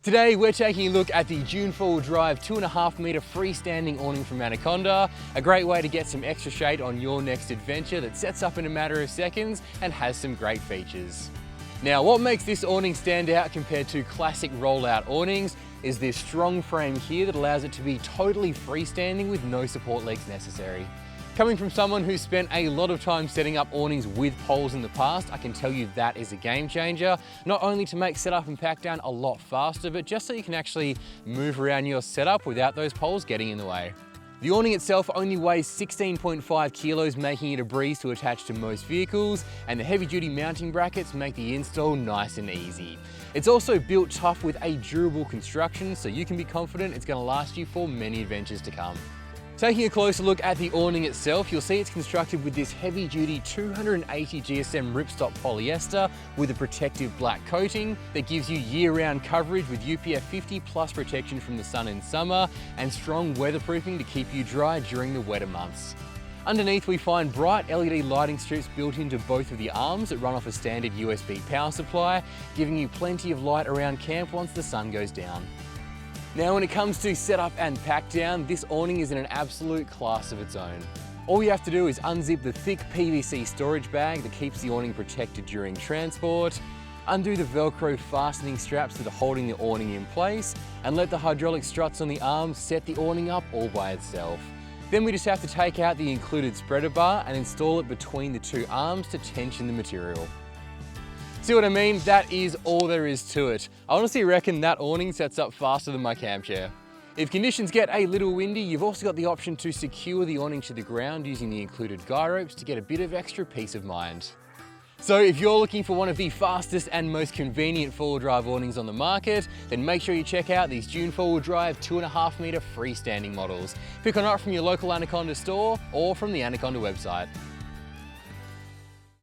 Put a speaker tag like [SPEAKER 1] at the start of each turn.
[SPEAKER 1] Today we're taking a look at the Dune 4WD 2.5m Freestanding Awning from Anaconda, a great way to get some extra shade on your next adventure that sets up in a matter of seconds and has some great features. Now, what makes this awning stand out compared to classic rollout awnings is this strong frame here that allows it to be totally freestanding with no support legs necessary. Coming from someone who's spent a lot of time setting up awnings with poles in the past, I can tell you that is a game changer. Not only to make setup and pack down a lot faster, but just so you can actually move around your setup without those poles getting in the way. The awning itself only weighs 16.5 kilos, making it a breeze to attach to most vehicles, and the heavy-duty mounting brackets make the install nice and easy. It's also built tough with a durable construction, so you can be confident it's going to last you for many adventures to come. Taking a closer look at the awning itself, you'll see it's constructed with this heavy-duty 280 GSM RIPSTOP polyester with a protective black coating that gives you year-round coverage with UPF 50 plus protection from the sun in summer and strong weatherproofing to keep you dry during the wetter months. Underneath we find bright LED lighting strips built into both of the arms that run off a standard USB power supply, giving you plenty of light around camp once the sun goes down. Now, when it comes to setup and pack down, this awning is in an absolute class of its own. All you have to do is unzip the thick PVC storage bag that keeps the awning protected during transport, undo the Velcro fastening straps that are holding the awning in place, and let the hydraulic struts on the arms set the awning up all by itself. Then we just have to take out the included spreader bar and install it between the two arms to tension the material. See what I mean? That is all there is to it. I honestly reckon that awning sets up faster than my camp chair. If conditions get a little windy, you've also got the option to secure the awning to the ground using the included guy ropes to get a bit of extra peace of mind. So if you're looking for one of the fastest and most convenient four-wheel drive awnings on the market, then make sure you check out these Dune 4WD 2.5m freestanding models. Pick one up from your local Anaconda store or from the Anaconda website.